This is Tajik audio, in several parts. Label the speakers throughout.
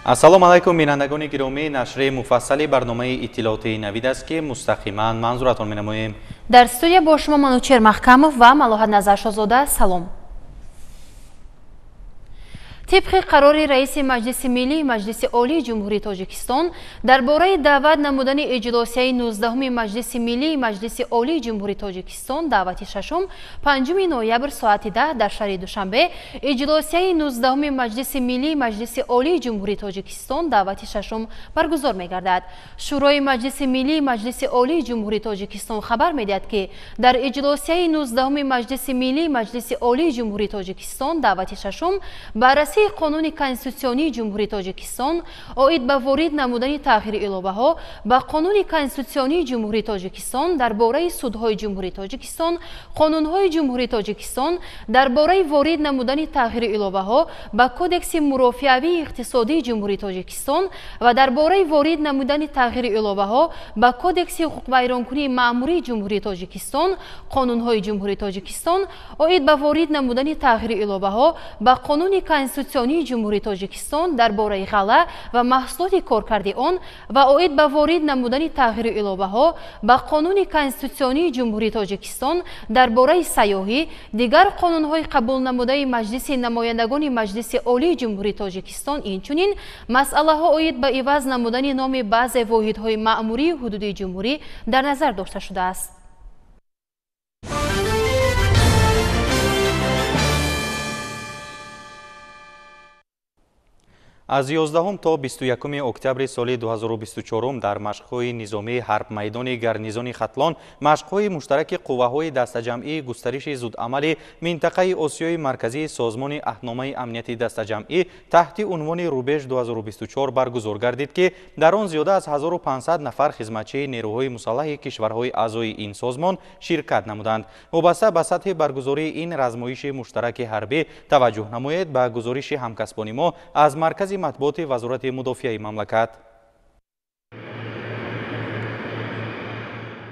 Speaker 1: ассалому алайкум бинандагони гиромӣ, нашри муфассали барномаи иттилоотии навид аст ки мустақиман манзуратон менамоем.
Speaker 2: дар студия бо шумо манучер маҳкамов ва малоҳат назар шозода. салом. طبق قرار رئیس مجلس ملی مجلس عالی جمهوری تاجیکستان درباره دعوت نمودن اجلاسیه 19 مجلس ملی مجلس عالی جمهوری تاجیکستان دعوت ششم 5 نوامبر ساعت 10 در شهر دوشنبه اجلاسیه 19 مجلس ملی مجلس عالی جمهوری تاجیکستان دعوت ششم برگزار می‌گردد. شورای مجلس ملی مجلس عالی جمهوری تاجیکستان خبر می‌دهد که در اجلاسیه 19 مجلس ملی مجلس عالی جمهوری تاجیکستان دعوت ششم بررسی قانون کنستیتوسیونی جمهوری تاجیکستان اوید به وارد نمودن تغییر الابه‌ها به قانون کنستیتوسیونی جمهوری تاجیکستان درباره سودهای جمهوری تاجیکستان، قانونهای جمهوری تاجیکستان درباره وارد نمودن تغییر الابه‌ها به کدکس مرافعه‌ای اقتصادی جمهوری تاجیکستان و درباره وارد نمودن تغییر الابه‌ها به کدکس حقوق ویرانکنی مأموری جمهوری تاجیکستان، قانونهای جمهوری تاجیکستان اوید به وارد نمودن تغییر الابه‌ها به قانون کنستیتوسیونی جمهوری تاجیکستان درباره غله و محصولات کارکردی آن و اوید به وارد نمودن تغییر الابه‌ها به قانون کنستیتوسیونی جمهوری تاجیکستان درباره سیاحی دیگر قانون‌های قبول نموده مجلس نمایندگان مجلس عالی جمهوری تاجیکستان اینچنین مسئله‌ها اوید به عوض نمودن نام بعضی واحدهای مأموری حدودی جمهوری در نظر داشته شده است.
Speaker 1: аз 11 то 21 октябри соли 2024 дар машқҳои низомии ҳарбмайдони гарнизони хатлон машқҳои муштараки қувваҳои дастаҷамъии густариши зудамали минтақаи осиёи марказии созмони аҳдномаи амнияти дастаҷамъӣ таҳти унвони рубеж 2024 баргузор гардид ки дар он зиёда аз 1500 нафар хизматчии нерӯҳои мусаллаҳи кишварҳои аъзои ин созмон ширкат намуданд. вобаста ба сатҳи баргузории ин размоиши муштараки ҳарбӣ таваҷҷӯҳ намоед ба гузориши ҳамкасбони мо аз маркази матбуоти вазорати мудофиаи мамлакат.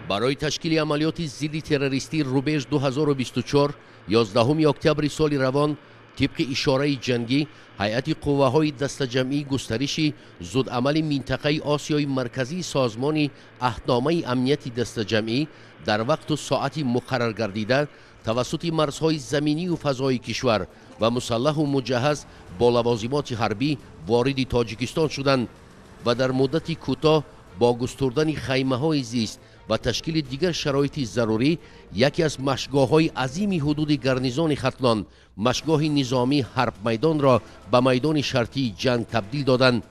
Speaker 3: барои ташкили амалиёти зидди террористӣ рубеж 2024 11 октябри соли равон тибқи ишораи ҷангӣ ҳайати қувваҳои дастаҷамъии густариши зудамали минтақаи осиёи марказии созмони аҳдномаи амнияти дастаҷамъӣ дар вақту соати муқаррар гардида тавассути марзҳои заминию фазои кишвар ва мусаллаҳу муҷаҳҳаз бо лавозимоти ҳарбӣ вориди тоҷикистон шуданд ва дар муддати кӯтоҳ бо густурдани хаймаҳои зист ва ташкили дигар шароити зарурӣ яке аз машқгоҳҳои азими ҳудуди гарнизони хатлон машқгоҳи низомии ҳарбмайдонро ба майдони шартии ҷанг табдил доданд.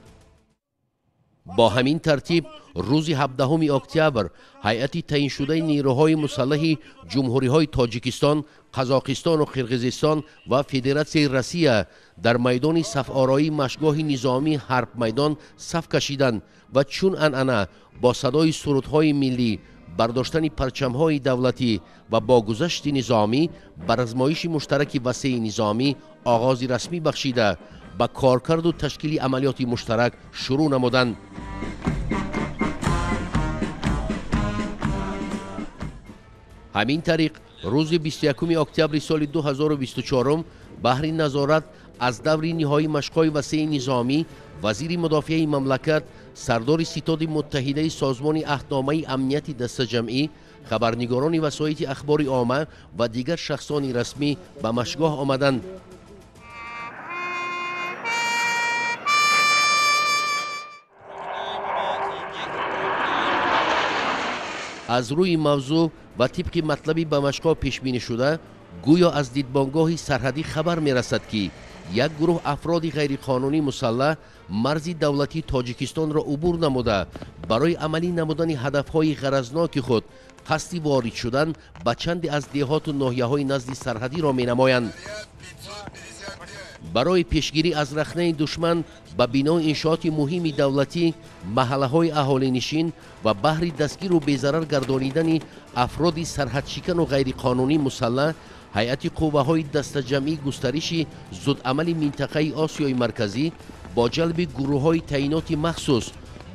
Speaker 3: бо ҳамин тартиб рӯзи 17 октябр ҳайати таъиншудаи нерӯҳои мусаллаҳи ҷумҳуриҳои тоҷикистон, қазоқистону қирғизистон ва федератсияи Россия дар майдони сафороии машқгоҳи низомии ҳарбмайдон саф кашиданд ва чун анъана бо садои сурудҳои миллӣ, бардоштани парчамҳои давлатӣ ва бо гузашти низомӣ ба размоиши муштараки васеи низомӣ оғози расмӣ бахшида ба коркарду ташкили амалиёти муштарак шурӯъ намуданд. ҳамин тариқ рӯзи 21 октябри соли 2024 баҳри назорат аз даври ниҳои машқҳои васеи низомӣ вазири мудофиаи мамлакат сардори ситоди муттаҳидаи созмони аҳдномаи амнияти дастаҷамъӣ хабарнигорони васоити ахбори омма ва дигар шахсони расмӣ ба машқгоҳ омаданд. аз рӯи мавзӯъ ва тибқи матлаби ба машқҳо пешбинӣ шуда гӯё аз дидбонгоҳи сарҳадӣ хабар мерасад ки як гурӯҳ афроди ғайриқонунӣ мусаллаҳ марзи давлатии тоҷикистонро убур намуда барои амалӣ намудани ҳадафҳои ғаразноки худ қасди ворид шудан ба чанде аз деҳоту ноҳияҳои назди сарҳадиро менамоянд. барои пешгирӣ аз рахнаи душман ба бинои иншооти муҳими давлатӣ, маҳаллаҳои аҳолинишин ва баҳри дастгиру безарар гардонидани афроди сарҳадшикану ғайриқонунӣ мусаллаҳ ҳайати қувваҳои дастаҷамъии густариши зудамали минтақаи осиёи марказӣ бо ҷалби гурӯҳҳои таъиноти махсус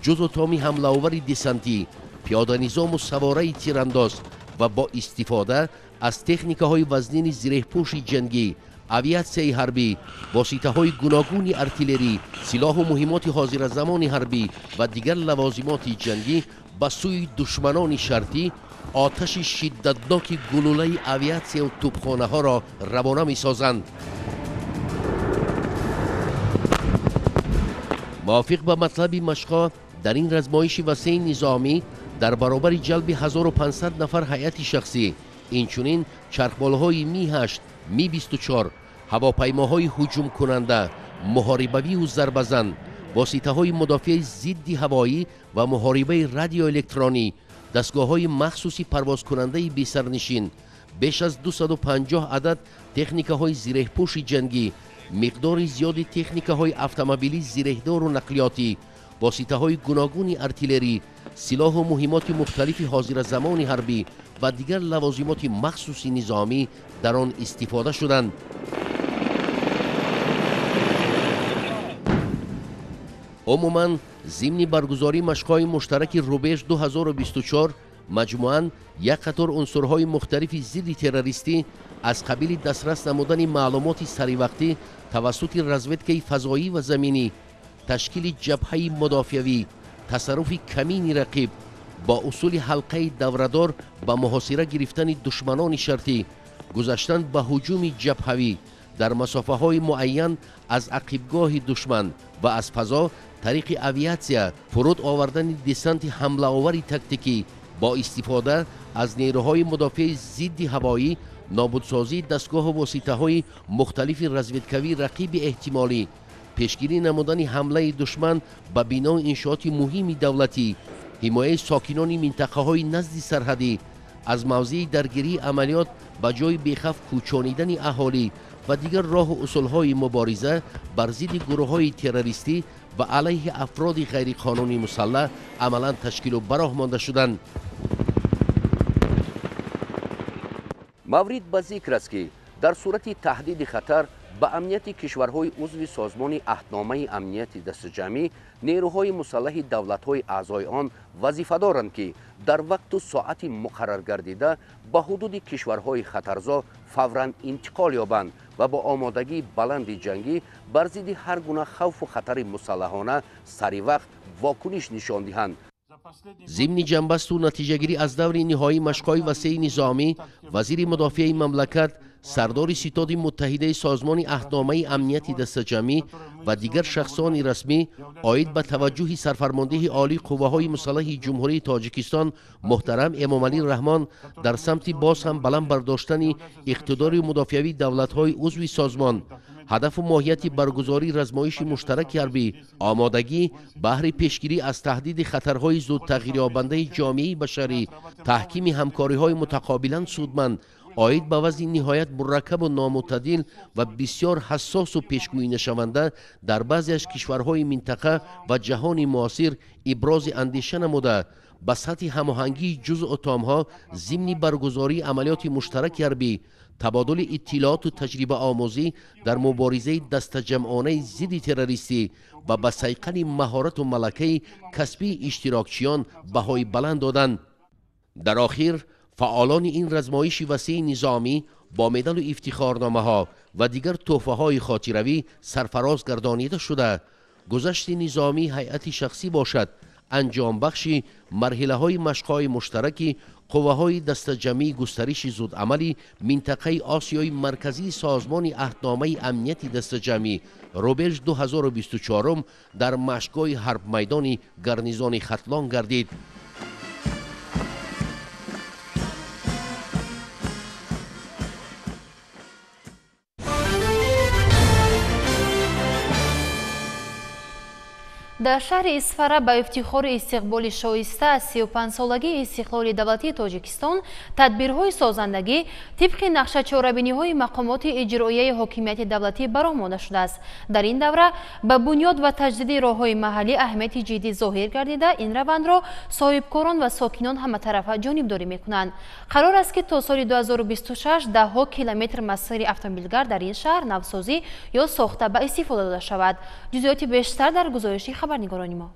Speaker 3: ҷузу томи ҳамлаовари десантӣ, пиёданизому савораи тирандоз ва бо истифода аз техникаҳои вазнини зирехпӯши ҷангӣ авиатсияи ҳарбӣ воситаҳои гуногуни артиллерӣ силоҳу муҳимоти ҳозиразамони ҳарбӣ ва дигар лавозимоти ҷангӣ ба сӯи душманони шартӣ оташи шиддатноки гулӯлаи авиатсияу тӯбхонаҳоро равона месозанд. мувофиқ ба матлаби машқҳо дар ин размоиши васеъи низомӣ дар баробари ҷалби 1500 нафар ҳайати шахсӣ инчунин чархболҳои Ми-8, Ми-24, ҳавопаймоҳои ҳуҷумкунанда, муҳорибавию зарбазан, воситаҳои мудофиаи зидди ҳавоӣ ва муҳорибаи радиоэлектронӣ, дастгоҳҳои махсуси парвозкунандаи бесарнишин, беш аз 250 адад техникаҳои зиреҳпӯши ҷангӣ, миқдори зиёди техникаҳои автомобилӣ зиреҳдору нақлиётӣ, воситаҳои гуногуни артиллерӣ, силоҳу муҳимоти мухталифи ҳозиразамони ҳарбӣ ва дигар лавозимоти махсуси низомӣ дар он истифода шуданд. умуман зимни баргузории машқҳои муштараки рубеж 2024 маҷмуан як қатор унсурҳои мухталифи зидди террористӣ аз қабили дастрас намудани маълумоти саривақтӣ тавассути разведкаи фазоӣ ва заминӣ, ташкили ҷабҳаи мудофиавӣ, тасарруфи камини рақиб با اصول حلقه دوردار با محاصره گرفتن دشمنان شرطی، گذشتن به هجوم جبهوی در مسافه های معین از عقبگاه دشمن و از فضا طریق اویاتسیا فرود آوردن دسانت حمله آوری تاکتیکی با استفاده از نیروهای مدافع ضد هوایی، نابودسازی دستگاه و واسطه‌های مختلف رزمندگی رقیب احتمالی، پیشگیری نمودن حمله دشمن به بنا انشاءات مهم دولتی، حمایت ساکنان منطقه‌های نزد سرحدی، از موضع درگیری عملیات به جای بیخف کوچانیدن اهالی و دیگر راه و اصولهای مبارزه بر ضد گروه‌های تروریستی و علیه افراد غیرقانونی مسلح عملاً تشکیل و براه مانده شدند.
Speaker 4: مورد به ذکر است که در صورت تهدید خطر به امنیت کشورهای عضو سازمان عهدنامه امنیت دستجمعی، نیروهای مسلح دولت‌های اعضای آن وظیفه دارند که در وقت و ساعت مقرر گردیده به حدود کشورهای خطرزا فوراً انتقال یابند و با آمادگی بلند جنگی بر ضد هر گونه خوف و خطر مسلحانه سری وقت واکنش نشان دهند.
Speaker 3: ضمن جنبست و نتیجه‌گیری از دور نهایی مشق‌های وسیع نظامی، وزیر مدافع مملکت سردار ستاد متحده سازمان عهدنامه امنیت دستجمعی و دیگر شخصان رسمی عاید به توجه سرفرمانده عالی قوه‌های مسلح جمهوری تاجیکستان محترم امامعلی رحمان در سمت باز هم بلند برداشتن اقتدار مدافعی دولت‌های عضو سازمان، هدف و ماهیت برگزاری رزمایش مشترک حربی، آمادگی بهر پیشگیری از تهدید خطرهای زود تغییر یابنده جامعه بشری، تحکیم همکاری‌های متقابلا سودمند عاید به وضع نهایت مرکب و نامعتدل و بسیار حساس و پیشگویی نشونده در بعضی از کشورهای منطقه و جهان معاصر ابراز اندیشه نموده به سطح هماهنگی جزء اتمها ضمن برگزاری عملیات مشترک حربی، تبادل اطلاعات و تجربه آموزی در مبارزه دستجمعانه ضد تروریستی و به صیقل مهارت و ملکه کسبی اشتراکچیان بهای بلند دادند. در آخر فعالان این رزمایش وسیع نظامی با مدال و افتخارنامه ها و دیگر تحفه های خاطروی سرفراز گردانیده شده. گذشت نظامی هیئت شخصی باشد، انجام بخشی مرحله های مشق‌های مشترکی قوه های دستجمعی گسترش زود عملی منطقه آسیای مرکزی سازمان عهدنامه امنیت دستجمعی روبرج 2024 در مشق‌های حرب میدان گارنیزون ختلان گردید.
Speaker 2: در شهر اسفاره با افتخار استقبال شایسته از 35 سالگی استقلال دولتی تاجیکستان تدبیرهای سازندگی طبق نقشه چاره‌بینی‌های مقامات اجرایی حاکمیت دولتی برآمده شده است. در این دوره به بنیاد و تجدید راه‌های محلی اهمیت جدی ظاهر گردیده این روند را صاحبکاران و ساکنان همطرفه جانبداری می‌کنند. قرار است که تا سال 2026 10 کیلومتر مسیر اتومبیلگرد در این شهر نوسازی یا ساخته به استفاده داده شود. جزئیات بیشتر در گزارش خبرنگاران ما.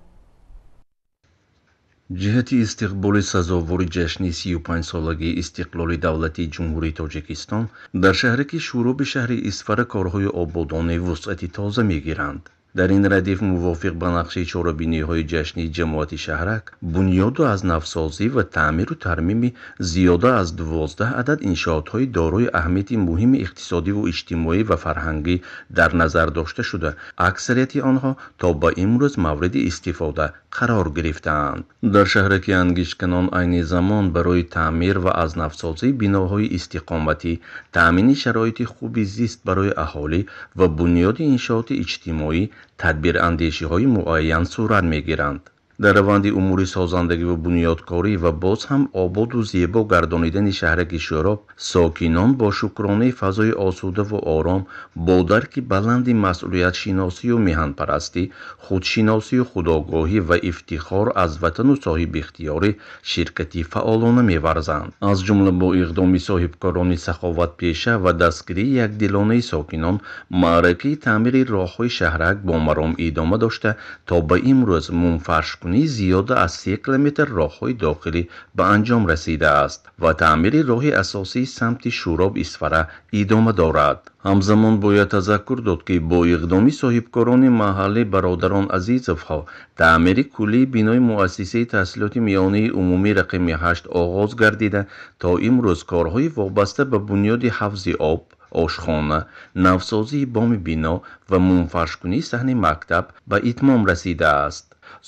Speaker 5: ҷиҳати истиқболи сазовори ҷашни 35 солагии истиқлоли давлати ҷумҳурии Тоҷикистон дар шаҳраки шӯроби шаҳри Исфара корҳои ободонӣ вусъати тоза мегиранд. дар ин радиф мувофиқ ба нақшаи чорабиниҳои ҷашнии ҷамоати шаҳрак, бунёду аз навсозӣ ва таъмиру тармими зиёда аз 12 адад иншоотҳои дорои аҳамияти муҳими иқтисодиву иҷтимоӣ ва фарҳангӣ дар назар дошта шуда, аксарияти онҳо то ба имрӯз мавриди истифода қарор гирифтаанд. дар шаҳраки ангишканон айни замон барои таъмир ва азнавсозии биноҳои истиқоматӣ, таъмини шароити хуби зист барои аҳолӣ ва бунёди иншооти иҷтимоӣ тадбирандешиҳои муайян сурат мегиранд. дар раванди умури созандагӣ ва бунёдкорӣ ва боз ҳам ободу зебо гардонидани шаҳраки шӯроб, сокинон бо шукронаи фазои осудаву ором, бо дарки баланди масъулиятшиносию меҳанпарастӣ, худшиносию худогоҳӣ ва ифтихор аз ватану соҳибихтиёрӣ ширкати фаъолона меварзанд. аз ҷумла бо иқдоми соҳибкорони саховатпеша ва дастгирии якдилонаи сокинон, маъракаи таъмири роҳҳои шаҳрак бо маром идома дошта, то ба имрӯз мумфаршкунии зиёда аз 3 километр роҳҳои дохилӣ ба анҷом расидааст ва таъмири роҳи асосии самти Шӯроб-Исфара идома дорад. ҳамзамон бояд тазаккур дод, ки бо иқдоми соҳибкорони маҳаллӣ бародарон Азизовҳо, таъмири куллии бинои муассисаи таҳсилоти миёнаи умумӣ рақами 8 оғоз гардида, то имрӯз корҳои вобаста ба бунёди ҳафзи об, ошхона, навсозии боми бино ва мумфаршкунии саҳни мактаб ба итмом расидааст.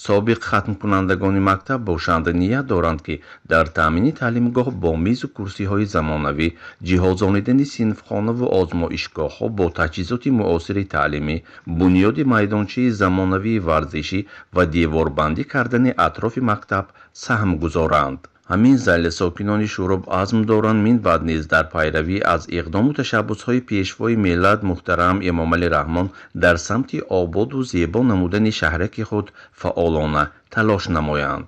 Speaker 5: собиқ хатмкунандагони мактаб бошанд, ният доранд, ки дар таъмини таълимгоҳ бо мизу курсиҳои замонавӣ, ҷиҳозонидани синфхонаву озмоишгоҳҳо бо таҷҳизоти муосири таълимӣ, бунёди майдончаи замонавии варзишӣ ва деворбандӣ кардани атрофи мактаб саҳм гузоранд. ҳамин зайли сокинони Шӯроб азм доранд минбаъд низ дар пайравӣ аз иқдому ташаббусҳои пешвои миллат муҳтарам Эмомалӣ Раҳмон дар самти ободу зебо намудани шаҳраки худ фаъолона талош намоянд.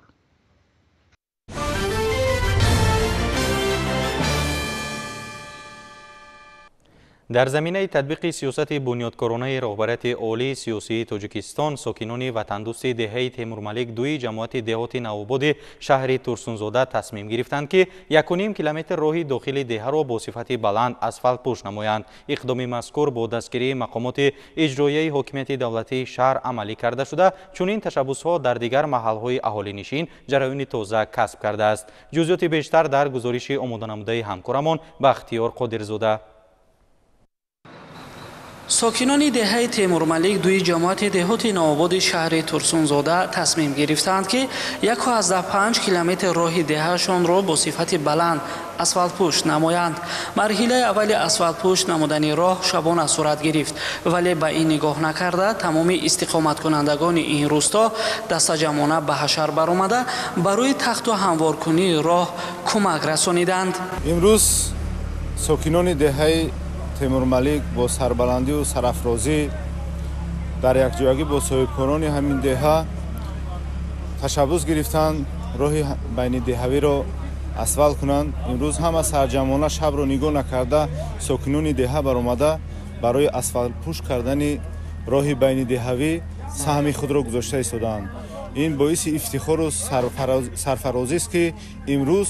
Speaker 1: дар заминаи татбиқи сиёсати бунёдкоронаи роҳбарияти олии сиёсии Тоҷикистон, сокинони ватандӯсти деҳаи Темурмалик дуи ҷамоати деҳоти Навободи шаҳри Турсунзода тасмим гирифтанд, ки 1,5 километр роҳи дохили деҳаро бо сифати баланд асфалтпӯш намоянд. иқдоми мазкур бо дастгирии мақомоти иҷроияи ҳокимияти давлатии шаҳр амалӣ карда шуда, чунин ташаббусҳо дар дигар маҳалҳои аҳолинишин ҷараёни тоза касб кардааст. ҷузъиёти бештар дар гузориши омоданамудаи ҳамкорамон Бахтиёр Қодирзода.
Speaker 6: сокинони деҳаи Темурмалик дуи ҷамоати деҳоти Навободи шаҳри Турсунзода тасмим гирифтанд, ки 1,5 километр роҳи деҳаашонро бо сифати баланд асфалтпӯш намоянд. марҳилаи аввали асфалтпӯш намудани роҳ шабона сурат гирифт, вале ба ин нигоҳ накарда тамоми истиқоматкунандагони ин рӯсто дастаҷамона ба ҳашар баромада барои тахту ҳамворкунии роҳ кӯмак расониданд.
Speaker 7: имрӯз сокинони деҳаи Темурмалик бо сарбаландию сарафрозӣ дар якҷоягӣ бо соҳибкорони ҳамин деҳа ташаббус гирифтанд роҳи байни деҳавиро асфалт кунанд. имрӯз ҳама сарҷамона шабро нигоҳ накарда сокинони деҳа баромада барои асфалтпӯш кардани роҳи байни деҳавӣ саҳми худро гузошта истодаанд. ин боиси ифтихору сарфарозист, ки имрӯз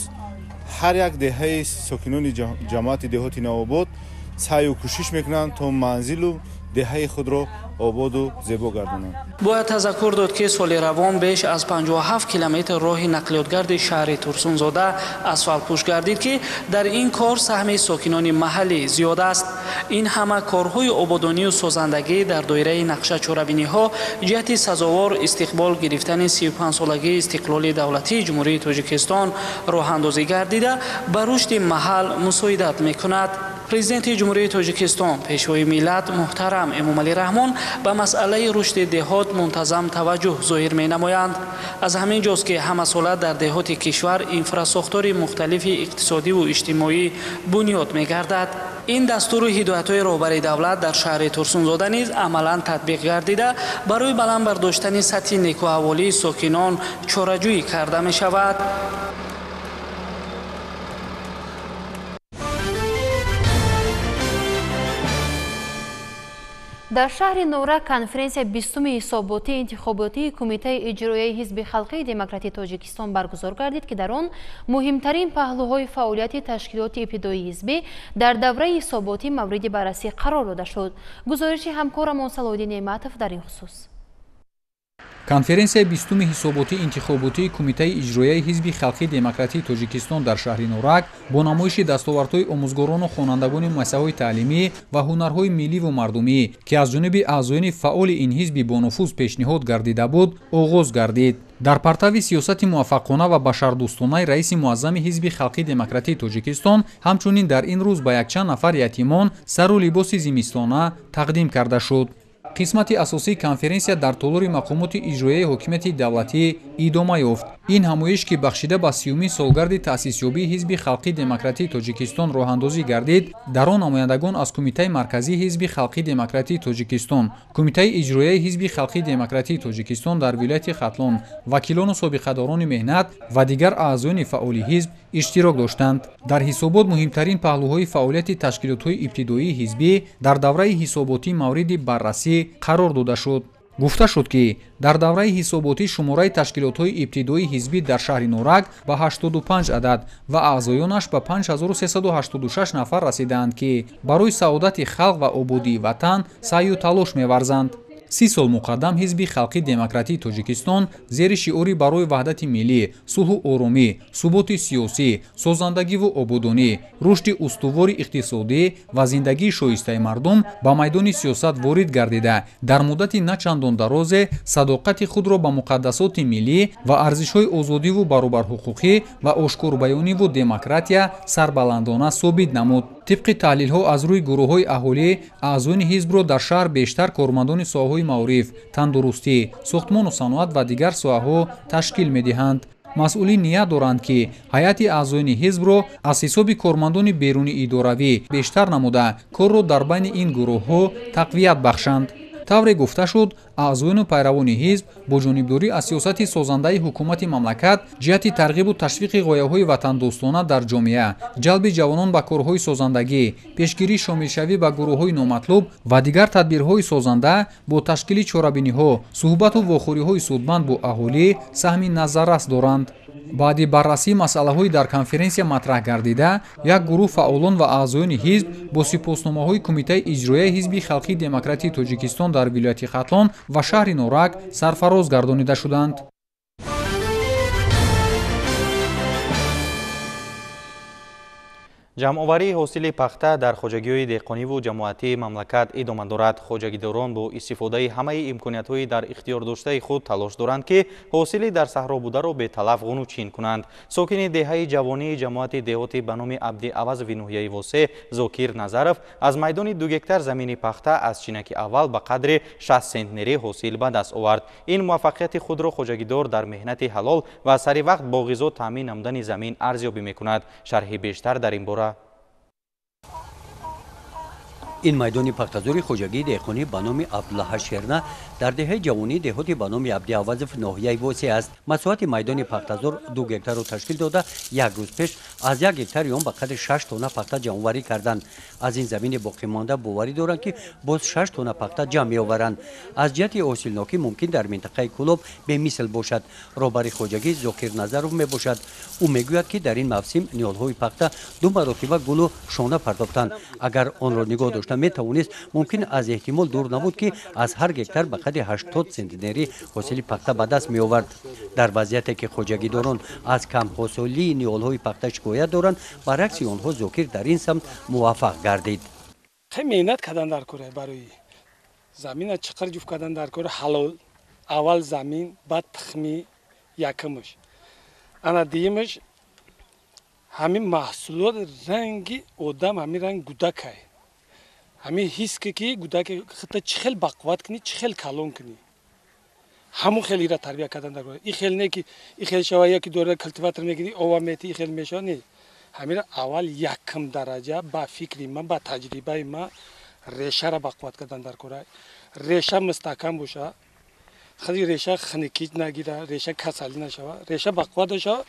Speaker 7: ҳар як деҳаи сокинони ҷамоати деҳоти Навобод саъю кӯшиш мекунанд то манзилу деҳаи худро ободу зебо гардонанд.
Speaker 6: бояд тазаккур дод, ки соли равон беш аз 57 километр роҳи нақлиётгарди шаҳри Турсунзода асфалтпӯш гардид, ки дар ин кор саҳми сокинони маҳаллӣ зиёд аст. ин ҳама корҳои ободонию созандагӣ дар доираи нақша чорабиниҳо ҷиҳати сазовор истиқбол гирифтани 35-солагии истиқлоли давлатии ҷумҳурии Тоҷикистон роҳандозӣ гардида ба рушди маҳал мусоидат мекунад. президенти ҷумҳурии Тоҷикистон пешвои миллат муҳтарам Эмомалӣ Раҳмон ба масъалаи рушди деҳот мунтазам таваҷҷӯҳ зоҳир менамоянд. аз ҳамин ҷост, ки ҳамасола дар деҳоти кишвар инфрасохтори мухталифи иқтисодиву иҷтимоӣ бунёд мегардад. ин дастуру ҳидоятҳои роҳбари давлат дар шаҳри Турсунзода низ амалан татбиқ гардида барои баланд бардоштани сатҳи некуаҳволии сокинон чораҷӯӣ карда мешавад.
Speaker 2: در شهر نورک کنفرانس 20 حساباتی انتخاباتی کمیته اجرایی حزب خلقی دموکراتی تاجیکستان برگزار گردید که در آن مهمترین پهلوهای فعالیت تشکیلات ابتدایی حزبی در دوره حساباتی مورد بررسی قرار داده شد. گزارش همکارمان صلاح‌الدین نعمتов در این خصوص.
Speaker 8: конференсияи 20 ҳисоботии интихоботии кумитаи иҷроияи ҳизби халқии демократии тоҷикистон дар шаҳри норак бо намоиши дастовардҳои омӯзгорону хонандагони муассисаҳои таълимӣ ва ҳунарҳои милливу мардумӣ ки аз ҷониби аъзоёни фаъоли ин ҳизби бонуфуз пешниҳод гардида буд оғоз гардид. дар партави сиёсати муваффақона ва башардӯстонаи раиси муаззами ҳизби халқии демократии тоҷикистон ҳамчунин дар ин рӯз ба якчанд нафар ятимон сару либоси зимистона тақдим карда шуд. қисмати асосии конференсия дар толори мақомоти иҷроияи ҳокимияти давлатӣ идома ёфт. ин ҳамоиш ки бахшида ба 30-умин солгарди таъсисёбии ҳизби халқии демократии тоҷикистон роҳандозӣ гардид, дар он намояндагон аз кумитаи марказии ҳизби халқии демократии тоҷикистон, кумитаи иҷроияи ҳизби халқии демократии тоҷикистон дар вилояти хатлон, вакилону собиқадорони меҳнат ва дигар аъзоёни фаъоли ҳизб иштирок доштанд. дар ҳисобот муҳимтарин паҳлӯҳои фаъолияти ташкилотҳои ибтидоии ҳизбӣ дар давраи ҳисоботӣ мавриди баррасӣ қарор дода шуд. гуфта шуд ки дар давраи ҳисоботӣ шумораи ташкилотҳои ибтидоии ҳизбӣ дар шаҳри норак ба 85 адад ва аъзоёнаш ба 5386 нафар расидаанд ки барои саодати халқ ва ободии ватан саъю талош меварзанд. 30 сол муқаддам ҳизби халқии демократии тоҷикистон зери шиори барои ваҳдати миллӣ, сулҳу оромӣ, суботи сиёсӣ, созандагиву ободонӣ, рушди устувори иқтисодӣ ва зиндагии шоистаи мардум ба майдони сиёсат ворид гардида, дар муддати начандон дарозе садоқати худро ба муқаддасоти миллӣ ва арзишҳои озодиву баробарҳуқуқӣ ва ошкорбаёниву демократия сарбаландона собит намуд. тибқи таҳлилҳо аз рӯи гурӯҳҳои аҳолӣ, аъзоёни ҳизбро дар шаҳр бештар кормандони соҳаҳои маориф, тандурустӣ, сохтмону саноат ва дигар соҳаҳо ташкил медиҳанд. масъулин ният доранд ки ҳайати аъзоёни ҳизбро аз ҳисоби кормандони беруни идоравӣ бештар намуда корро дар байни ин гурӯҳҳо тақвият бахшанд. тавре гуфта шуд, аъзоёну пайравони ҳизб бо ҷонибдорӣ аз сиёсати созандаи ҳукумати мамлакат ҷиҳати тарғибу ташвиқи ғояҳои ватандӯстона дар ҷомеа, ҷалби ҷавонон ба корҳои созандагӣ, пешгирии шомилшавӣ ба гурӯҳҳои номатлуб ва дигар тадбирҳои созанда бо ташкили чорабиниҳо, суҳбату вохӯриҳои судманд бо аҳолӣ саҳми назаррас доранд. баъди баррасии масъалаҳои дар конференсия матраҳ гардида, як гурӯҳ фаъолон ва аъзоёни ҳизб бо сипосномаҳои кумитаи иҷроияи ҳизби халқии демократии тоҷикистон дар вилояти хатлон ва шаҳри норак сарфароз гардонида шуданд.
Speaker 1: ҷамъоварии ҳосили пахта дар хоҷагиҳои деҳқониву ҷамоатии мамлакат идома дорад. хоҷагидорон бо истифодаи ҳамаи имкониятҳои дар ихтиёрдоштаи худ талош доранд ки ҳосили дар саҳробударо беталаф ғунӯчин кунанд. сокини деҳаи ҷавонии ҷамоати деҳотӣ ба номи Абди Авазови ноҳияи Восе Зокир Назаров аз майдони 2 гектар замини пахта аз чинаки аввал ба қадри 60 центнери ҳосил ба даст овард. ин муваффақияти худро хоҷагидор дар меҳнати ҳалол ва саривақт бо ғизо таъмин намудани замин арзёбӣ мекунад. шарҳи бештар дар ин бора.
Speaker 9: ин майдони пахтазори хоҷагии деҳқонӣ ба номи Абдуллаҳ Шерна дар деҳаи ҷавонии деҳоти ба номи Абди Авазов ноҳияи Восе аст. масоҳати майдони пахтазор 2 гектарро ташкил дода, як рӯз пеш аз 1 гектари он ба қадри 6 тонна пахта ҷамъоварӣ карданд. аз ин замини боқимонда боварӣ доранд ки боз 6 тонна пахта ҷамъ меоваранд. аз ҷиҳати ҳосилнокӣ мумкин дар минтақаи Кӯлоб бемисл бошад. роҳбари хоҷагӣ Зокир Назаров мебошад. ӯ мегӯяд ки дар ин мавсим ниҳолҳои пахта 2 маротиба гулу шона партофтанд. агар онро нигоҳ дошта метавонист, мумкин аз эҳтимол дур набуд ки аз ҳар гектар ба қадри 80 центнери ҳосили пахта ба даст меовард. дар вазъияте ки хоҷагидорон аз камҳосилии ниҳолҳои пахта шикоят доранд, баръакси онҳо Зокир дар ин самт муваффақ гардид.
Speaker 10: хеле меҳнат кардан дар кора барои замина чиқар ҷуфт кардан дар кора ҳалол. аввал замин, баъд тухми якумаш, ана дуюмаш ҳамин маҳсулот ранги одам, ҳамин ранг гудакай, ҳамин ҳис ки гудаки хита чӣ хел бақувват кунӣ, чӣ хел калон кунӣ, ҳамун хел ира тарбия кардан дар кора. ин хел не ки ин хел шава яки дора культиватор мегирӣ ова мети ин хел мешава, не. ҳамира аввал якум дараҷа ба фикри ман, ба таҷрибаи ман решара бақувват кардан дар кора. реша мустаҳкам боша, хели реша хунукӣ нагира, реша касалӣ нашава, реша бақувват шава.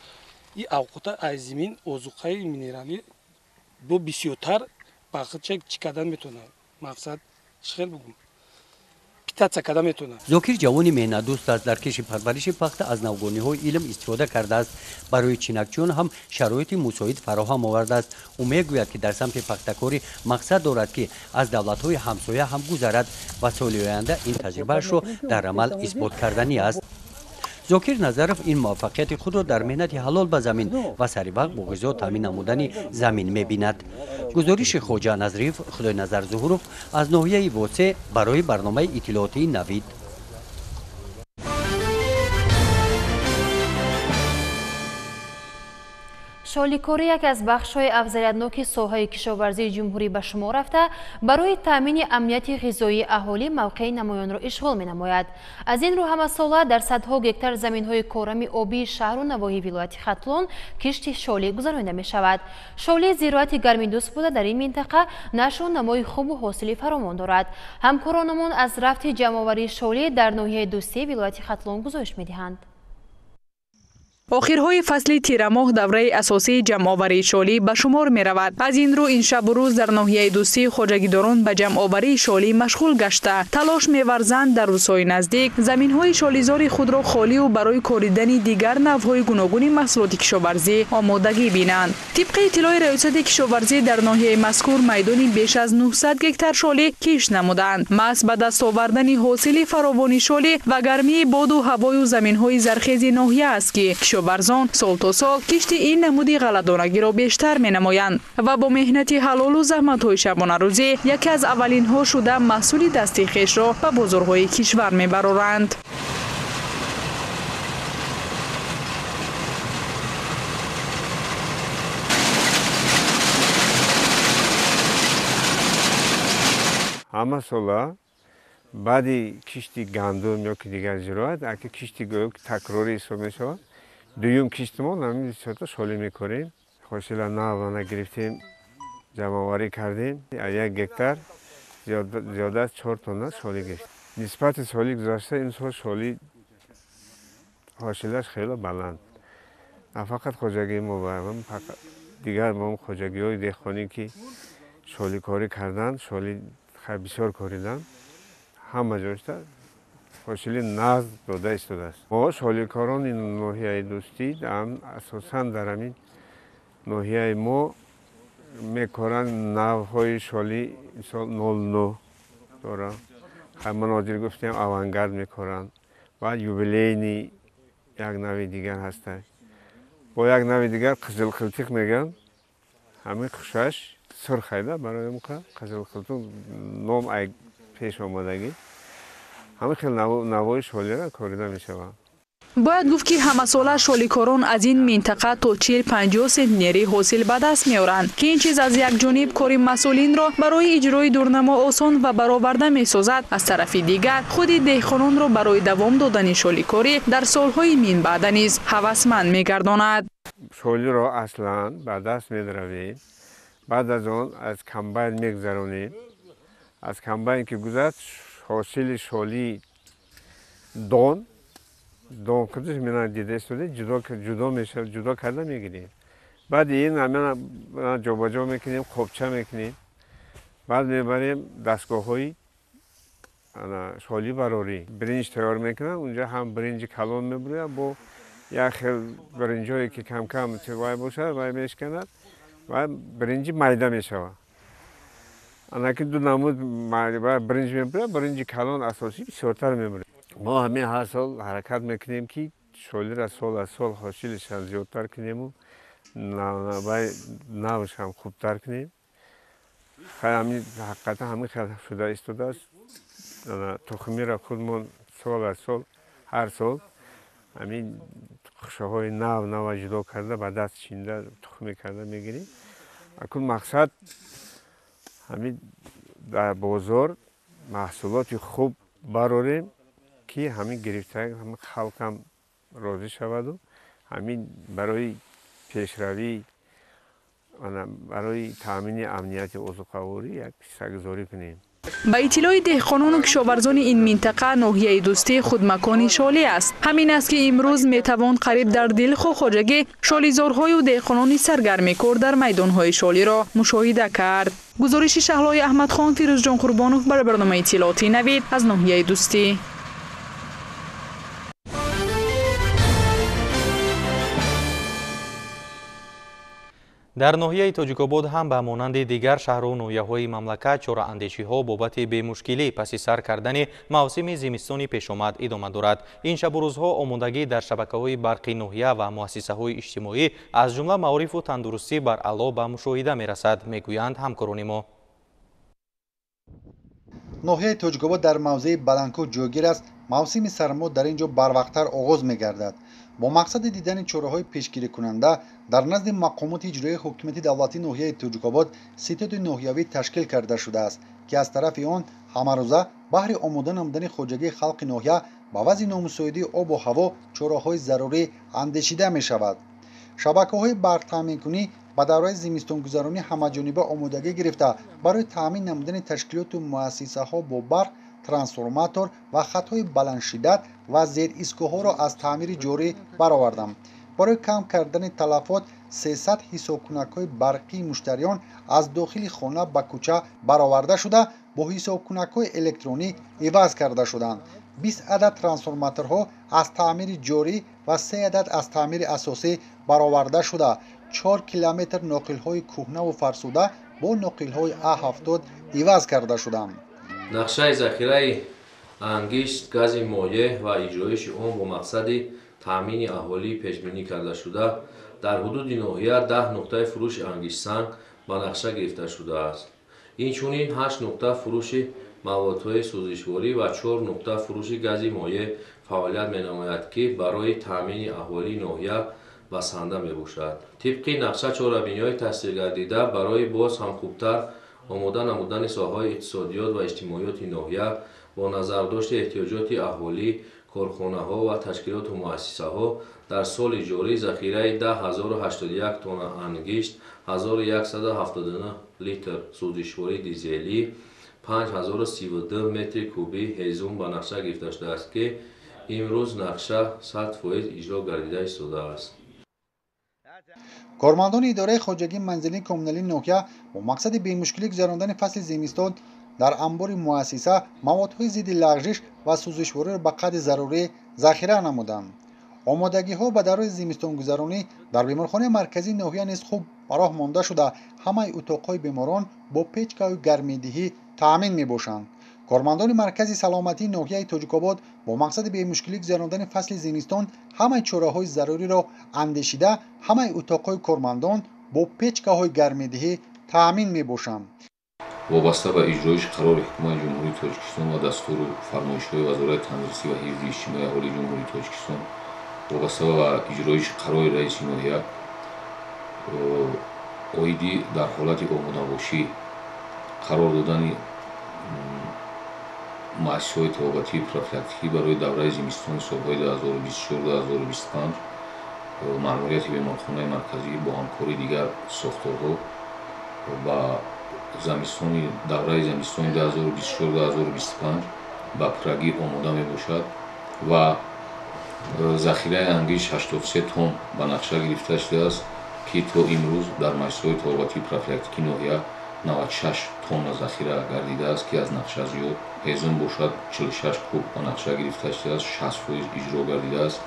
Speaker 10: ин авқота аз зимин озуқаи минералӣ бо бисёртар ба чӣ кардан метавонад. мақсад чӣ хел бугум агитация карда метавонад.
Speaker 9: зокир ҷавони меҳнатдӯст аст. дар киши парвариши пахта аз навгониҳои илм истифода кардааст. барои чинакчиён ҳам шароити мусоид фароҳам овардааст. ӯ мегӯяд ки дар самти пахтакорӣ мақсад дорад ки аз давлатҳои ҳамсоя ҳам гузарад ва соли оянда ин таҷрибаашро дар амал исбот карданӣ аст. зокир назаров ин муваффақияти худро дар меҳнати ҳалол ба замин ва саривақт бо ғизо таъмин намудани замин мебинад. гузориши хоҷа назриев, худойназар зуҳуров аз ноҳияи восеъ барои барномаи иттилоотии Навид.
Speaker 2: шоликорӣ яке аз бахшҳои афзалиятноки соҳаи кишоварзии ҷумҳурӣ ба шумор рафта, барои таъмини амнияти ғизоии аҳолӣ мавқеи намоёнро ишғол менамояд. аз ин рӯ ҳамасола дар садҳо гектар заминҳои корами обии шаҳру навоҳии вилояти Хатлон кишти шолӣ гузаронида мешавад. шолӣ зироати гармидӯст буда дар ин минтақа нашу намои хубу ҳосили фаромон дорад. ҳамкоронамон аз рафти ҷамъоварии шолӣ дар ноҳияи дӯстии вилояти Хатлон гузориш медиҳанд.
Speaker 11: охирҳои фасли тирамоҳ давраи асосии ҷамъоварии шолӣ ба шумор меравад. аз ин рӯ ин шабу рӯз дар ноҳияи дӯстии хоҷагидорон ба ҷамъоварии шолӣ машғул гашта талош меварзанд дар рӯзҳои наздик заминҳои шолизори худро холиву барои коридани дигар навъҳои гуногуни маҳсулоти кишоварзӣ омодагӣ бинанд. тибқи иттилои раёсати кишоварзӣ дар ноҳияи мазкур майдони беш аз 900 гектар шолӣ кишт намуданд. маҳз ба даст овардани ҳосили фаровони шолӣ ва гармии боду ҳавою заминҳои зархези ноҳия аст ки кишоварзон сол то сол кишти ин намуди ғалладонагиро бештар менамоянд ва бо меҳнати ҳалолу заҳматҳои шабонарӯзӣ яке аз аввалинҳо шуда маҳсули дасти хешро ба бозорҳои кишвар мебароранд.
Speaker 12: ҳама сола баъди кишти гандум ё ки дигар зироат аки кишти гӯё такрорӣ ҳисоб мешавад. дуюм киштимон ҳамин сота шолӣ мекорем. ҳосила навана гирифтем, ҷамъоварӣ кардем. 1 гектар зиёда аз 4 тонна шолӣ гирифтем. нисбати соли гузашта ин сол шолӣ ҳосилаш хеле баланд. на фақат хоҷагии мо дигар хоҷагиҳои деҳқонӣ ки шоликорӣ карданд, шолӣ бисёр кориданд, ҳама ҷошта ҳосили назд дода истодааст. мо шоликорони ноҳияи дӯстӣ асосан дар ҳамин ноҳияи мо мекоранд навъҳои шолӣ мисол 09 дора. ман ҳозир гуфтем авангард мекоранд ва юбилейни як нави дигар ҳастад. бо як нави дигар қизилқилтиқ мегӯянд. ҳамин хушаш сурхайда барои муқа қизилқилтиқ ном ай пеш омадагӣ ҳамин хел навои шолиро корида мешавад.
Speaker 11: бояд гуфт ки ҳамасола шоликорон аз ин минтақа то 40-50 сентнери ҳосил ба даст меоранд ки ин чиз аз якҷониб кори масъулинро барои иҷрои дурнамо осон ва бароварда месозад. аз тарафи дигар худи деҳқононро барои давом додани шоликорӣ дар солҳои минбаъда низ ҳавасманд мегардонад.
Speaker 12: шолиро аслан ба даст медаравем, баъд аз он аз комбайн мегзаронем. аз комбайн ки гузашт ҳосили шолӣ дон кадиш мена дида истода ҷудо карда мегирем. баъди ин ҳамена ҷобаҷо мекунем, қопча мекунем. баъд мебарем дастгоҳҳои шолибарорӣ бринҷ тайёр мекунанд. унҷа ҳам бринҷи калон мебурад бо як хел бринҷое ки камкам вай бошад вай мешканад ва бринҷи майда мешавад. анаки ду намуд бринҷ мебурад, бринҷи калон асосӣ бисёртар мебурад. мо ҳамин ҳар сол ҳаракат мекунем ки шолира сол аз сол ҳосилашам зиёдтар кунему, навшам хубтар кунем. ҳамин ҳақиқатан ҳамин хел шуда истодааст. тухмира худмон сол аз сол ҳар сол ҳамин хушаҳои нава ҷудо карда ба даст чинда тухмӣ карда мегирем. акун мақсад ҳамин дар бозор маҳсулоти хуб барорем ки ҳамин гирифтаи ҳамин халқам розӣ шаваду ҳамин барои пешравӣ барои таъмини амнияти озуқаворӣ як ҳиссагузорӣ кунем.
Speaker 11: ба иттилои деҳқонону кишоварзони ин минтақа ноҳияи дӯстӣ худмакони шолӣ аст. ҳамин аст ки имрӯз метавон қариб дар дилхо хоҷагӣ шолизорҳою деҳқонони саргарми кор дар майдонҳои шолиро мушоҳида кард. گزارش شهلای احمدخان، فیروز جان قربانوف برای برنامه اطلاعاتی نوید از ناحیه دوستی.
Speaker 1: در ناحیه تاجیک‌آباد هم به مانند دیگر شهر و ناحیه‌های مملکت چاره‌اندیشی‌ها بابت به‌مشکلی پس سر کردن موسم زمستانی پیش آمد ادامه دارد. این شب و روزها آمادگی در شبکه‌های برقی ناحیه و مؤسسه‌های اجتماعی از جمله معارف و تندرستی بر اعلی به مشاهده می‌رسد، میگویند همکاران ما.
Speaker 13: ناحیه تاجیک‌آباد در موضع بلندکوه جایگیر است. موسم سرما در اینجا بروقتر آغاز می‌گردد. با مقصد دیدن چاره‌های پیشگیری کننده در نزد مقامات اجرایی حکومت دولتی ناحیه تاجیک‌آباد ستاد ناحیوی تشکیل کرده شده است که از طرف آن همروزه بهر آماده نمودن خواجگی خلق ناحیه با وضع نامساعد آب و هوا چاره‌های ضروری اندیشیده می‌شود. شبکه‌های برق تامین‌کنی با دورای زمستان‌گذرانی همه‌جانبه آمادگی گرفته برای تامین نمودن تشکیلات و مؤسسه‌ها با برق، ترانسفورماتور و خط‌های بلند شدت و زیر ایستگاه‌ها را از تعمیر جاری برآوردم. برای کم کردن تلفات 300 حسابکنک‌های برقی مشتریان از داخل خانه به کوچه برآورده شده با حسابکنک‌های الکترونیک عوض کرده شدند. 20 عدد ترانسفورماتورها از تعمیر جاری و 3 عدد از تعمیر اساسی برآورده شده. 4 کیلومتر ناقل‌های کهنه و فرسوده با ناقل‌های A70 عوض کرده شدند.
Speaker 14: نقشه ذخیره انگشت گاز مایع و اجرایش آن با مقصد تامین اهالی پیش‌بینی کرده شده در حدود ناحیه 10 نقطه فروش انگشت سنگ به نقشه گرفته شده است. اینچنین 8 نقطه فروش موادهای سوزشواری و 4 نقطه فروش گاز مایع فعالیت می‌نماید که برای تامین اهالی ناحیه بسنده می‌باشد. طبق نقشه چاره‌بینی‌های تصدیق گردیده برای باز هم خوبتر آماده نمودن ساحه‌های اقتصادیات و اجتماعیات ناحیه با نظرداشت احتیاجات اهالی، کارخانه‌ها و تشکیلات و مؤسسه‌ها در سال جاری ذخیره 10081 تن انگشت، 1179 لیتر سوزشواری دیزلی، 5032 متر کوبی هیزم به نقشه گرفته شده است که امروز نقشه 100% اجرا گردیده ایستاده است.
Speaker 13: کارمندان اداره خواجگی منزلی کمونالی ناحیه با مقصد بی‌مشکلی گذراندن فصل زمستان در انبار مؤسسه موادهای ضد لغزش و سوزشواری را به قدر ضروری ذخیره نمودند. آمادگی‌ها به دورای زمستان‌گذرانی در بیمارخانه مرکزی ناحیه نیز خوب راه مانده شده همه اتاق‌های بیماران با پیچکه و گرمیدهی تأمین می‌باشند. کارمندان مرکز سلامتی ناحیه تاجیک‌آباد با مقصد بی‌مشکلی گذراندن فصل زمستان همه چاره‌های ضروری را اندیشیده همه اتاق‌های کارمندان با پیچکه‌های گرمیدهی تأمین می‌باشند.
Speaker 14: وابسته به اجرایش قرار حکومت جمهوری تاجیکستان و دستور و فرمایش‌های وزارت تندرستی و حفظ اجتماعی اهالی جمهوری تاجیکستان وابسته به اجرایش قرار رئیس ناحیه اویدی در حالت آماده‌باشی قرار دادن مؤسسه‌های طبابتی پروفیلاکتیکی برای دوره زمستان سال‌های 2024-2025 مأموریت بیمارخانه مرکزی با همکاری دیگر ساختارها و دوره زمستان 2024-2025 به پرگی آماده میباشد و ذخیره انگشت 83 تن به نقشه گرفته شده است که تا امروز در مؤسسه‌های طبابتی پروفیلاکتیکی ناحیه 96 تن ذخیره گردیده است که از نقشه زیاد هیزم باشد 46 کوب به نقشه گرفته شده است 60% اجرا گردیده است.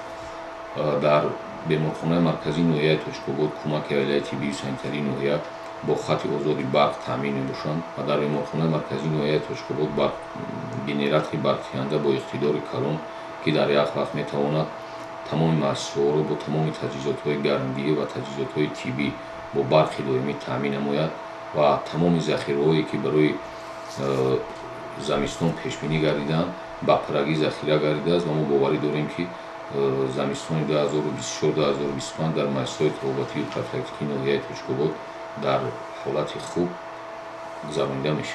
Speaker 14: در بیمارخانه مرکزی ناحیه تاجیک‌آباد کمک علاج طبی و سانیتری ناحیه با خط آزاد برق تامین می‌باشند و در بیمارخانه مرکزی ناحیه تاجیک‌آباد گنراتور برق‌دهنده با اقتدار کلان که در یک وقت می‌تواند تمام مؤسسه‌ها را با تمام تجهیزات‌های گرمگیری و تجهیزات‌های طبی با برق دائمی تامین نماید و تمام ذخیره‌هایی که برای زمستان پیش‌بینی گردیدند با پرگی ذخیره گردیده است و ما باوری داریم که زمستان 2024-2025 در مؤسسه‌های طبابتی و پروفیلاکتیکی ناحیه تاجیک‌آباد در حالت خوب گذرانده میشه.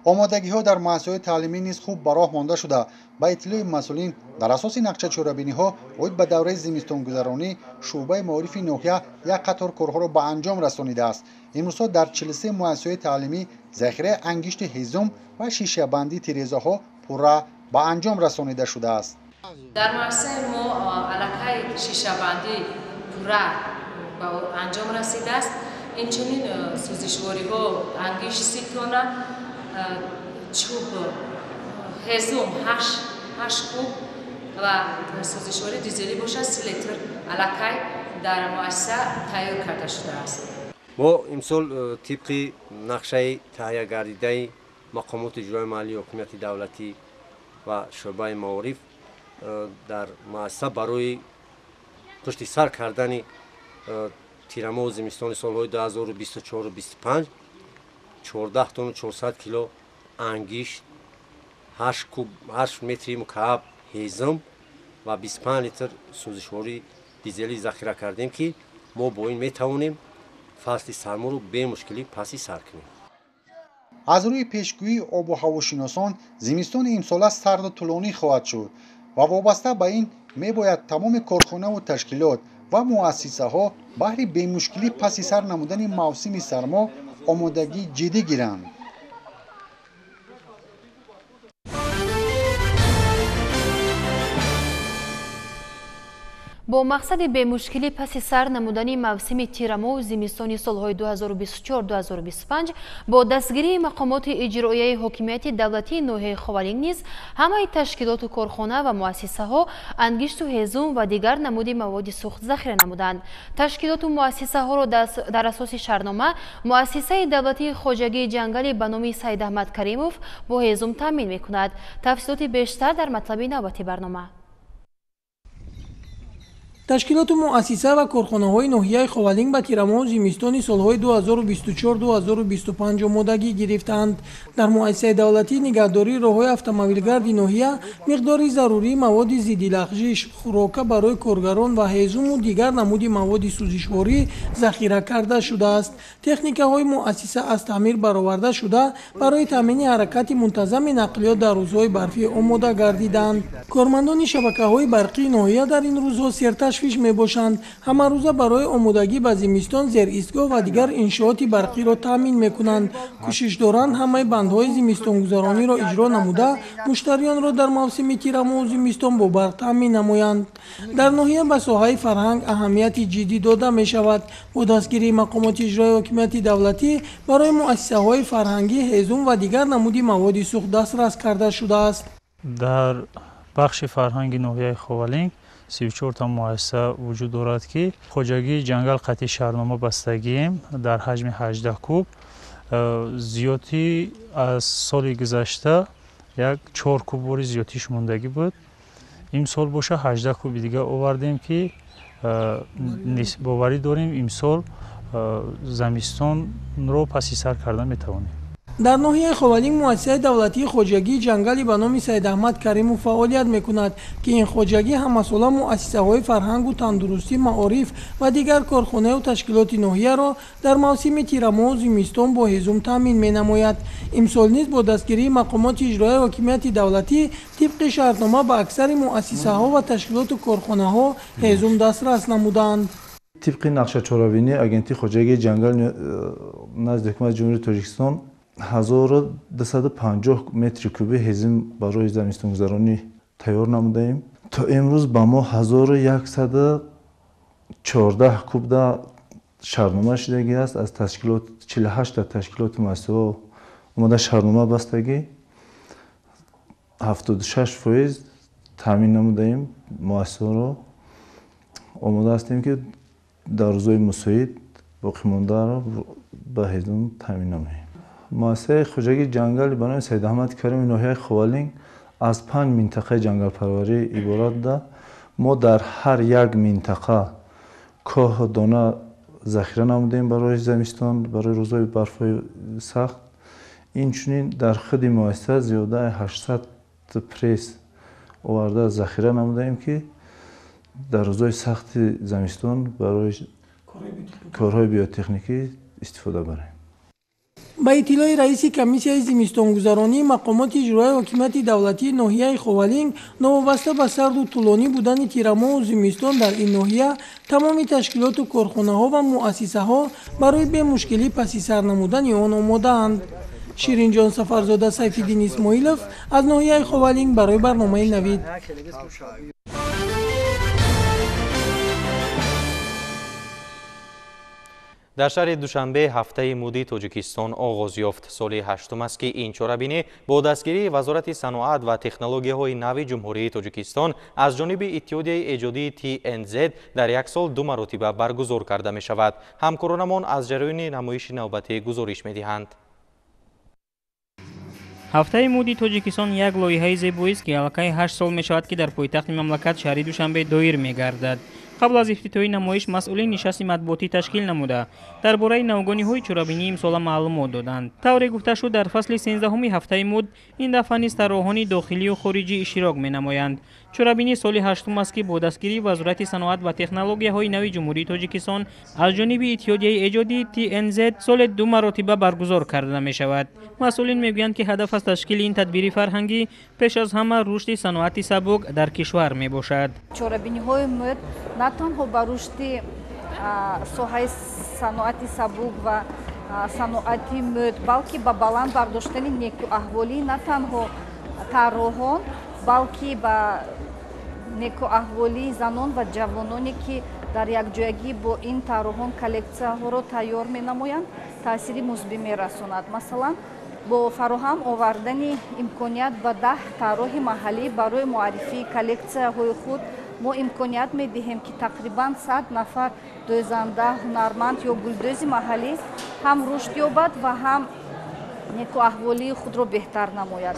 Speaker 13: آمادگی‌ها در مؤسسه‌های تعلیمی نیز خوب به راه مانده شده. با اطلاع مسئولین در اساس نقشه چاره‌بینی‌ها اوید به دوره زمستان‌گذرانی شعبه معارف ناحیه یک قطار کارها را به انجام رسانیده است. امروز در 43 مؤسسه تعلیمی ذخیره انگشت هیزم و شیشه بندی تیره‌ها پوره به انجام رسانیده شده است.
Speaker 15: در مؤسسه ما علاقه شیشه بندی پوره به انجام رسیده است. инчунин сӯзишвориҳо ангиш 30 тонна, чӯб ҳезум 8 куб ва сӯзишвори дизелӣ бошад 30 литр алакай дар муассиса тайёр карда шудааст.
Speaker 16: мо имсол тибқи нақшаи таҳия гардидаи мақомоти иҷрои маҳаллии ҳокимияти давлатӣ ва шӯъбаи маориф дар муассиса барои пушти сар кардани тирамоҳу зимистони солҳои 2024-25 14 тонну 400 кило ангишт, 8 метри мукааб ҳезм ва 25 литр сӯзишвори дизелӣ захира кардем ки мо бо ин метавонем фасли сарморо бемушкилӣ паси сар кунем.
Speaker 13: аз рӯи пешгӯии обу ҳавошиносон зимистони имсола сарду тӯлонӣ хоҳад шуд ва вобаста ба ин мебояд тамоми корхонаву ташкилот ва муассисаҳо баҳри бемушкилӣ паси сар намудани мавсими сармо омодагӣ ҷиддӣ гиранд.
Speaker 2: бо мақсади бемушкилӣ паси сар намудани мавсими тирамоҳу зимистони солҳои 2024-2025 бо дастгирии мақомоти иҷроияи ҳокимияти давлатии ноҳияи Ховалинг низ ҳамаи ташкилоту корхона ва муассисаҳо ангишту ҳезум ва дигар намуди маводи сӯхт захира намуданд. Ташкилоту муассисаҳоро дар асоси шаҳрнома муассисаи давлатии хоҷагии ҷангали ба номи Саид Аҳмад Каримов бо ҳезум таъмин мекунад. Тафсилоти бештар дар матлаби навбати барнома.
Speaker 17: ташкилоту муассиса ва корхонаҳои ноҳияи Ховалинг ба тирамоҳу зимистони солҳои 2024-2025 омодагӣ гирифтанд. дар муассисаи давлатии нигаҳдории роҳҳои автомобилгарди ноҳия миқдори зарурии маводи зидди лағжиш, хӯрока барои коргарон ва ҳезуму дигар намуди маводи сӯзишворӣ захира карда шудааст. техникаҳои муассиса аз таъмир бароварда шуда барои таъмини ҳаракати мунтазами нақлиёт дар рӯзҳои барфӣ омода гардиданд. кормандони шабакаҳои барқии ноҳия дар ин рӯзҳо серташвиш мебошанд. ҳамарӯза барои омодагӣ ба зимистон зеристгоҳ ва дигар иншооти барқиро таъмин мекунанд. кӯшиш доранд ҳамаи бандҳои зимистонгузарониро иҷро намуда муштарионро дар мавсими тирамоҳу зимистон бо барқ таъмин намоянд. дар ноҳия ба соҳаи фарҳанг аҳамияти ҷиддӣ дода мешавад. бо дастгирии мақомоти иҷрои ҳокимияти давлатӣ барои муассисаҳои фарҳангӣ ҳезум ва дигар намуди маводи сӯхт дастрас карда шудааст.
Speaker 18: дар бахши фарҳанги ноҳияи Ховалинг 34 та муассиса вуҷуд дорад ки хоҷагии ҷангал қатъи шаҳрнома бастагием дар ҳаҷми 18 куб. зиёдӣ аз соли гузашта як 4 куббори зиёдтиш мондагӣ буд. имсол боша 18 куби дига овардем ки боварӣ дорем имсол замистонро паси сар карда метавонем.
Speaker 17: дар ноҳияи Ховалинг муассисаи давлатии хоҷагии ҷангали ба номи Саид Аҳмад Каримов фаъолият мекунад ки ин хоҷагӣ ҳамасола муассисаҳои фарҳангу тандурустӣ, маориф ва дигар корхонаҳо ташкилоти ноҳияро дар мавсими тирамоҳу зимистон бо ҳезум таъмин менамояд. имсол низ бо дастгирии мақомоти иҷроияи ҳокимияти давлатӣ тибқи шартнома ба аксари муассисаҳо ва ташкилоту корхонаҳо ҳезум дастрас намуданд.
Speaker 19: тибқи нақшачоравини агентии хоҷагии ҷангал назди ҳукумати ҷумҳурии Тоҷикистон 1250 метри куби ҳезим барои замистонгузаронӣ тайёр намудаем. то имрӯз ба мо 1114 кубда шаҳрнома шидагӣ аст. аз 48 та ташкилоти муассисаҳо омода шаҳрнома бастагӣ 76% таъмин намудаем. муассисаҳоро омода ҳастем ки дар рӯзҳои мусоид боқимондаро ба ҳезум таъмин намоем. муассисаи хоҷагии ҷангали ба номи Саид Аҳмад Каримов ноҳияи Ховалинг аз 5 минтақаи ҷангалпарварӣ иборат буда мо дар ҳар як минтақа коҳу дона захира намудем барои зимистон, барои рӯзҳои барфҳои сахт. инчунин дар худи муассиса зиёдаи 800 пресс оварда захира намудаем ки дар рӯзҳои сахти зимистон барои корҳои биотехникӣ истифода барем.
Speaker 17: ба иттилои раиси комиссияи зимистонгузаронии мақомоти иҷроияи ҳокимияти давлатии ноҳияи Ховалинг новобаста ба сарду тӯлонӣ будани тирамоҳу зимистон дар ин ноҳия тамоми ташкилоту корхонаҳо ва муассисаҳо барои бемушкилӣ паси сар намудани он омодаанд. ширинҷон Сафарзода, Сайфиддин Исмоилов аз ноҳияи Ховалинг барои барномаи Навид.
Speaker 1: در شهر دوشنبه هفته مودی تاجیکستان آغاز یافت. سال هشتم است که این چاره‌بینی با دستگیری وزارت صنعت و تکنولوژی‌های نو جمهوری تاجیکستان از جانب اتحادیه ایجادی TNZ در یک سال 2 مرتبه برگزار کرده می شود. همکارانمان از جریان نمایش نوبتی گزارش می دهند.
Speaker 20: هفته مودی تاجیکستان یک لایحه زیبایی است که الکی 8 سال می شود که در پایتخت مملکت شهر دوشنبه دایر می گردد. قبل از افتتاح نمایش مسئولین نشست مطبوعاتی تشکیل نموده درباره نوگانی‌های چرابینی امسال معلومات دادند. طوری گفته شد در فصل 13 هفته مود این دفعه نیز طراحان داخلی و خارجی اشتراک می‌نمایند. چرابینی سال هشتم است که با دستگیری وزارت صنعت و تکنولوژی‌های نو جمهوری تاجیکستان از جانب اتحادیه ایجادی TNZ سال 2 مرتبه برگزار کرده می‌شود. مسئولین می‌گویند که هدف از تشکیل این تدبیر فرهنگی پیش از همه رشد صنعت سبک در کشور میباشد.
Speaker 21: چرابینی‌های مد نه تنها به رشد ساحه صنعت سبک و صنعت مد بلکه به بلند برداشتن نیکواحوالی نه تنها طراحان بلکه به نیکواحوالی زنان و جوانانی که در یک جایگی با این طراحان کلکسیاها را تیار می‌نمایند تأثیری مثبت می‌رساند. مثلا با فراهم آوردن امکانیت به 10 طراح محلی برای معرفی کلکسیاهای خود ما امکانیت می‌دهیم که تقریباً 100 نفر دوزنده، هنرمند یا گلدوز محلی هم رشد یابد و هم نیکواحوالی خود را بهتر نماید.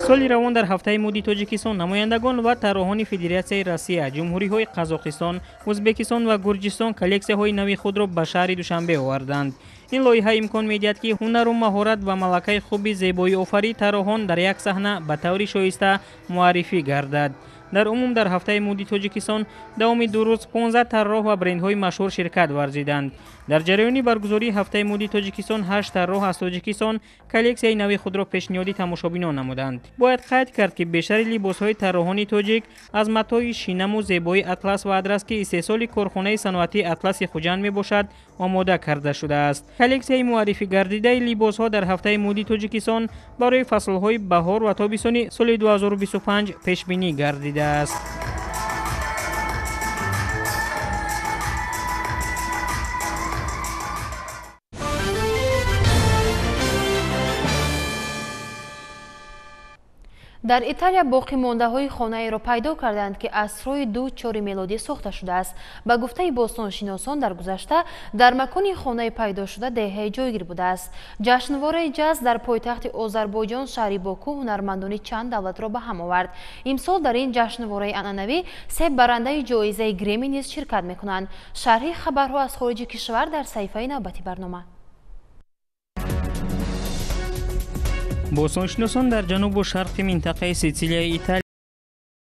Speaker 20: سال روان در هفته مودی تاجیکستان نمایندگان و طراحان فدراسیای روسیه، جمهوری‌های قزاقستان، ازبکستان و گرجستان کلکسی‌های نوی خود را به شهر دوشنبه آوردند. این لایحه امکان می‌دهد که هنر و مهارت و ملکه خوبی زیبایی آفری طراحان در یک صحنه به طور شایسته معرفی گردد. در عموم در هفته مودی تاجیکستان دوام 2 روز 15 طراح و برندهای مشهور شرکت ورزیدند. در جریان برگزاری هفته مودی تاجیکستان 8 طراح از تاجیکستان کلکسیای نوی خود را پیشنهادی تماشابینان نمودند. باید قید کرد که بیشتر لباس‌های طراحان تاجیک از متاع شینم و زیبایی اطلس و ادرس که استحصال کارخانه صنعتی اطلس خوجند میباشد آماده کرده شده است. کلکسیای معرفی گردیده لباس‌ها در هفته مودی تاجیکستان برای فصل‌های بهار و تابستانی سال 2025 پیش بینی گردیده است.
Speaker 2: در ایتالیا باقی مانده های خانه را پیدا کردند که از روی 2-4 میلادی ساخته شده است. به گفته باستانشناسان در گذشته در مکان خانه پیدا شده دهه جایگیر بوده است. جشنواره جاز در پایتخت آذربایجان شهر باکو هنرمندان چند دولت را به هم آورد. امسال در این جشنواره عنعنوی 3 برنده جایزه گرمی نیز شرکت میکنند. شرح خبرها از خارج کشور در صفحه نوبتی برنامه.
Speaker 20: باستانشناسان در جنوب و شرق منطقه سیسیلیای ایتالیا